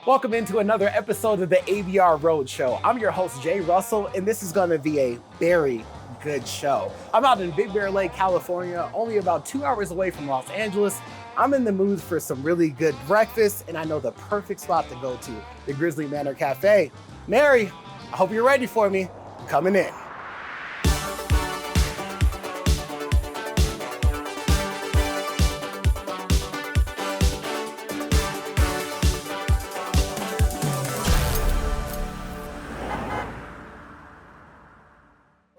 Welcome into another episode of the ABR Road Show. I'm your host, Jay Russell, and this is gonna be a very good show. I'm out in Big Bear Lake, California, only about 2 hours away from Los Angeles. I'm in the mood for some really good breakfast, and I know the perfect spot to go to, the Grizzly Manor Cafe. Mary, I hope you're ready for me. I'm coming in.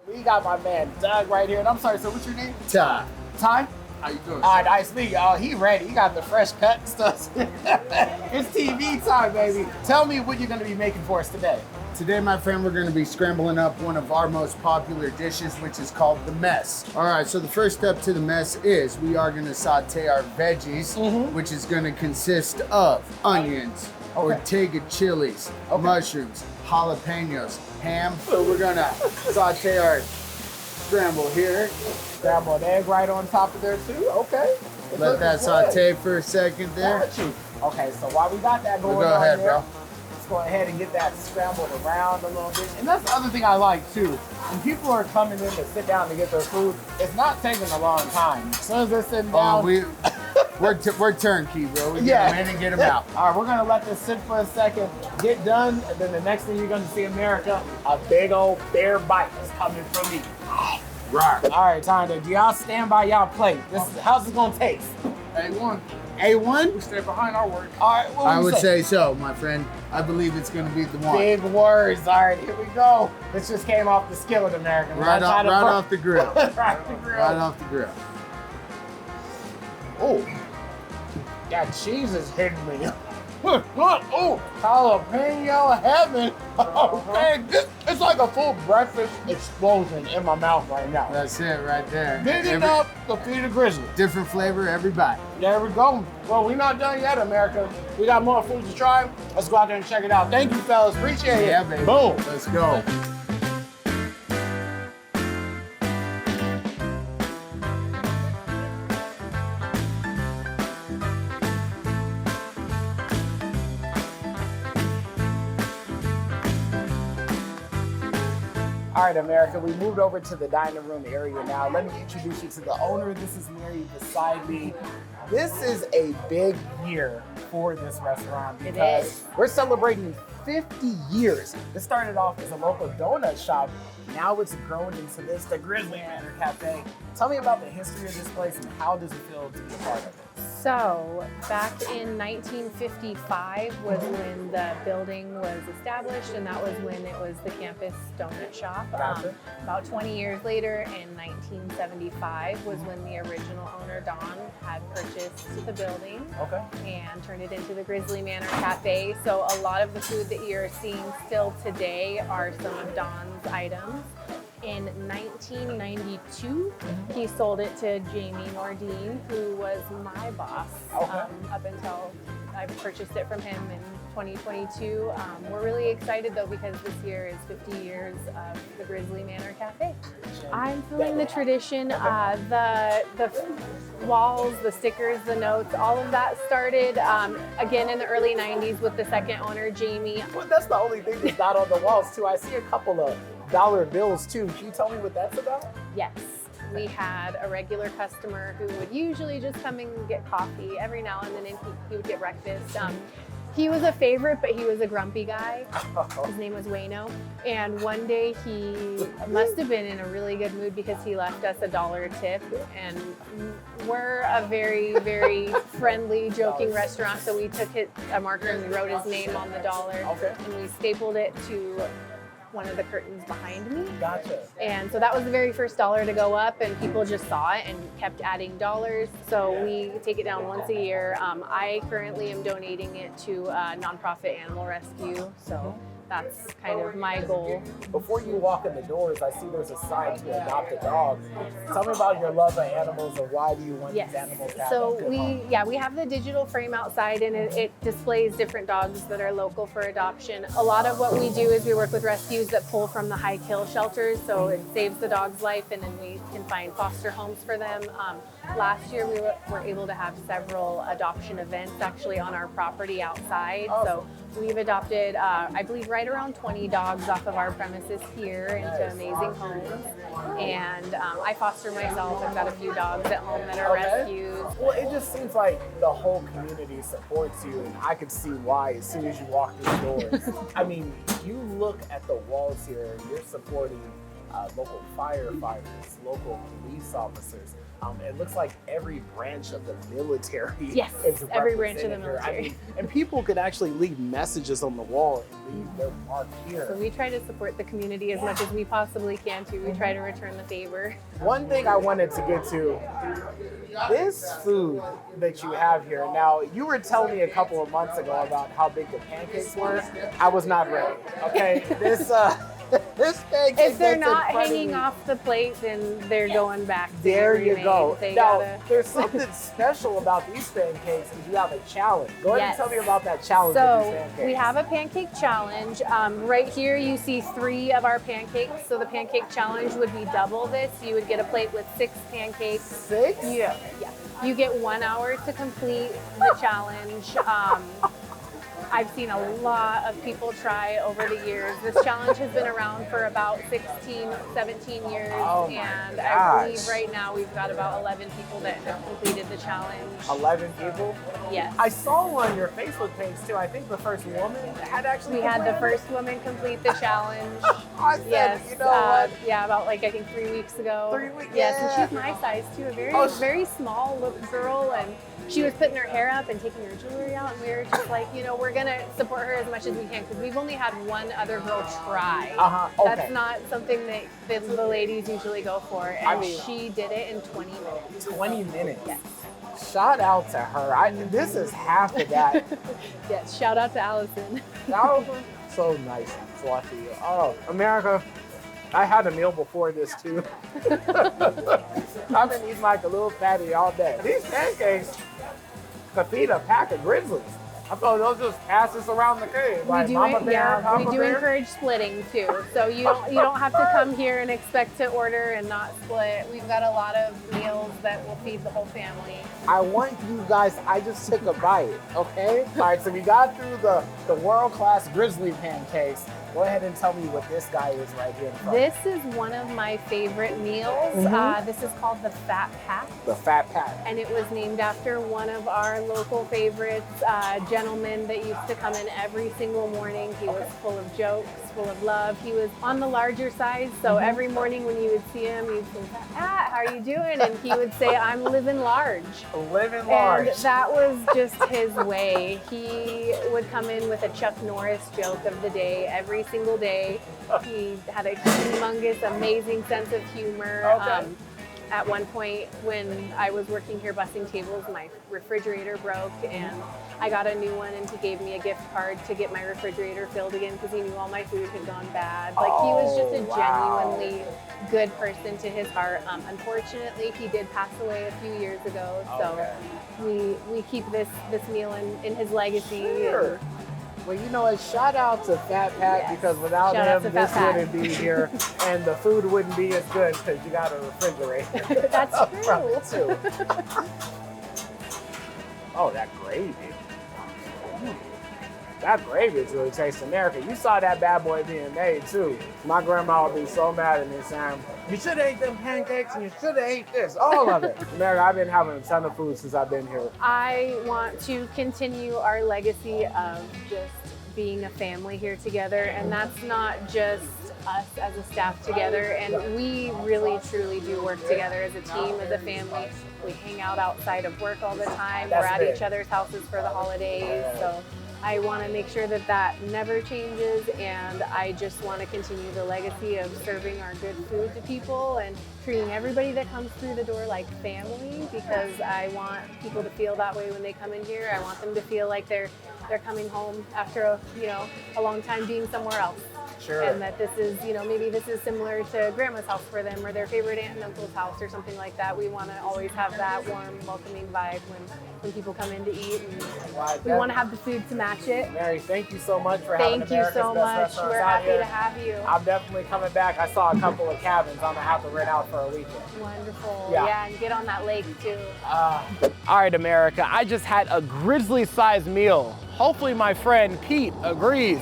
We got my man Doug right here, and I'm sorry, so what's your name? Ty. Ty? How you doing? All right, nice to meet you. Oh, he ready. He got the fresh cut and stuff. It's TV time, baby. Tell me what you're gonna be making for us today. Today, my friend, we're gonna be scrambling up one of our most popular dishes, which is called the mess. All right, so the first step to the mess is we are gonna saute our veggies, which is gonna consist of onions, Ortega chilies, mushrooms, jalapenos, ham. So we're gonna saute our scramble here. Scramble an egg right on top of there too. Okay. Let that saute for a second there. Got you. Okay, so while we got that going Go ahead, on there, bro. let's go ahead and get that scrambled around a little bit. And that's the other thing I like too. When people are coming in to sit down to get their food, it's not taking a long time. As soon as they're sitting down. We're turnkey, bro. We get them in and get them out. All right, we're gonna let this sit for a second, get done, and then the next thing you're gonna see, America, a big old bear bite is coming from me. Right. All right, Tanya, do y'all stand by y'all plate? How's it gonna taste? A1. A1? We stay behind our work. All right, what I would say so, my friend. I believe it's going to be the one. Big words. All right, here we go. This just came off the skillet, American. Right off the grill. Right off the grill. Right off the grill. Oh, that cheese is hitting me. Oh, jalapeno heaven. Oh, man, it's like a full breakfast explosion in my mouth right now. That's it right there. Digging up the feet of Grizzly. Different flavor every bite. There we go. Well, we're not done yet, America. We got more food to try. Let's go out there and check it out. Thank you, fellas. Appreciate it. Yeah, baby. Boom. Let's go. All right, America, we moved over to the dining room area now. Let me introduce you to the owner. This is Mary beside me. This is a big year for this restaurant because we're celebrating 50 years. This started off as a local donut shop. Now it's grown into this, the Grizzly Manor Cafe. Tell me about the history of this place and how does it feel to be a part of it? So, back in 1955 was when the building was established, and that was when it was the campus donut shop. Gotcha. About 20 years later, in 1975, was when the original owner, Don, had purchased the building and turned it into the Grizzly Manor Cafe. So a lot of the food that you're seeing still today are some of Don's items. In 1992, he sold it to Jamie Nordine, who was my boss up until I purchased it from him in 2022. We're really excited though because this year is 50 years of the Grizzly Manor Cafe. I'm feeling the tradition, the walls, the stickers, the notes, all of that started again in the early 90s with the second owner, Jamie. Well, that's the only thing that's not on the walls too. I see a couple of dollar bills too. Can you tell me what that's about? Yes. We had a regular customer who would usually just come and get coffee every now and then, and he would get breakfast. He was a favorite, but he was a grumpy guy. His name was Wayno. And one day he must have been in a really good mood because he left us $1 tip. And we're a very, very friendly, joking restaurant. So we took a marker and we wrote his name on the dollar. And we stapled it to one of the curtains behind me. Gotcha. And so that was the very first dollar to go up, and people just saw it and kept adding dollars. So we take it down once a year. I currently am donating it to a nonprofit animal rescue. So that's kind of my goal. Before you walk in the doors, I see there's a sign to adopt a dog. Tell me about your love of animals and why do you want these animals to have so a good home? we have the digital frame outside, and it displays different dogs that are local for adoption. A lot of what we do is we work with rescues that pull from the high kill shelters, so it saves the dog's life, and then we can find foster homes for them. Last year, we were able to have several adoption events actually on our property outside. So we've adopted, I believe, right around 20 dogs off of our premises here into amazing homes. And I foster myself. I've got a few dogs at home that are rescues. Well, it just seems like the whole community supports you, and I could see why as soon as you walk through the doors. I mean, you look at the walls here, and you're supporting local firefighters, local police officers. It looks like every branch of the military Yes, is every branch of the represented here. military. I mean, and people could actually leave messages on the wall and leave their mark here. So we try to support the community as much as we possibly can too. We try to return the favor. One thing I wanted to get to, this food that you have here. Now, you were telling me a couple of months ago about how big the pancakes were. I was not ready, okay? This pancake If they're that's not in front of hanging me, off the plate, then they're going back to there you remain. go. They Now, gotta... there's something special about these pancakes because you have a challenge. Go ahead and Yes. tell me about that challenge with these So pancakes. we have a pancake challenge. Right here you see 3 of our pancakes. So the pancake challenge would be double this. You would get a plate with 6 pancakes. 6? Yeah. You get 1 hour to complete the challenge. I've seen a lot of people try over the years. This challenge has been around for about 16, 17 years. Oh my and gosh. I believe right now we've got about 11 people that have completed the challenge. 11 people? Yes. I saw on your Facebook page too. I think the first woman had actually We had the completed first woman complete the challenge. I said, Yes, you know what? yeah, about like I think 3 weeks ago. 3 weeks, Yes, yeah. and she's my size too, a very, very small little girl, and she was putting her hair up and taking her jewelry out, and we were just like, you know, we're gonna support her as much as we can because we've only had one other girl try. Okay. That's not something that the ladies usually go for, and I mean, she did it in 20 minutes. 20 minutes. Yes. Shout out to her. This is half of that. Yes. Shout out to Allison. Allison, so nice and fluffy. Oh, America. I had a meal before this too. I've been eating like a little fatty all day. These pancakes could feed a pack of grizzlies. I thought they'll just pass this around the cave. Like Mama Bear, Papa we do Bear. encourage splitting too. So you don't have to come here and expect to order and not split. We've got a lot of meals that will feed the whole family. I want you guys, I just took a bite, okay? All right, so we got through the world-class grizzly pancakes. Go ahead and tell me what this guy is right here in front. This is one of my favorite meals. This is called the Fat Pack. The Fat Pack. And it was named after one of our local favorites, gentleman that used to come in every single morning. He was full of jokes, full of love. He was on the larger side, so every morning when you would see him, you'd say, "Pat, how are you doing?" And he would say, "I'm living large." Living large. And that was just his way. He would come in with a Chuck Norris joke of the day every single day. He had a humongous, amazing sense of humor. At one point when I was working here bussing tables, my refrigerator broke and I got a new one, and he gave me a gift card to get my refrigerator filled again because he knew all my food had gone bad. Like, he was just a genuinely good person to his heart. Unfortunately, he did pass away a few years ago, so we keep this meal in his legacy. Sure. Well, you know what? Shout out to Fat Pat, because without him, this wouldn't be here, and the food wouldn't be as good because you got a refrigerator. That's true. From it too. Oh, that gravy. That gravy is really tasty. America, you saw that bad boy being made too. My grandma would be so mad at me saying, "You should have ate them pancakes and you should have ate this, all of it." America, I've been having a ton of food since I've been here. I want to continue our legacy of just being a family here together, and that's not just us as a staff together, and we really truly do work together as a team, as a family. We hang out outside of work all the time. We're at each other's houses for the holidays, so I want to make sure that that never changes, and I just want to continue the legacy of serving our good food to people and treating everybody that comes through the door like family, because I want people to feel that way when they come in here. I want them to feel like they're coming home after a long time being somewhere else. Sure. And that this is, you know, maybe this is similar to grandma's house for them or their favorite aunt and uncle's house or something like that. We want to always have that warm, welcoming vibe when people come in to eat. And we want to have the food to match it. Mary, thank you so much for having America's Thank you so Best much. Restaurants We're out happy here. to have you. I'm definitely coming back. I saw a couple of cabins I'm gonna have to rent out for a weekend. Wonderful. Yeah. Yeah, and get on that lake too. All right, America, I just had a grizzly-sized meal. Hopefully my friend Pete agrees.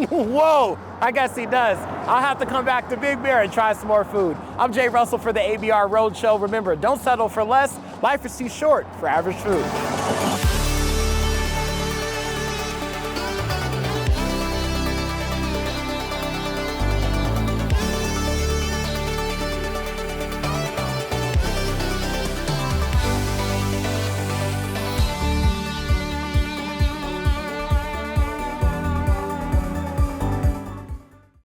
Whoa, I guess he does. I'll have to come back to Big Bear and try some more food. I'm Jay Russell for the ABR Road Show. Remember, don't settle for less. Life is too short for average food.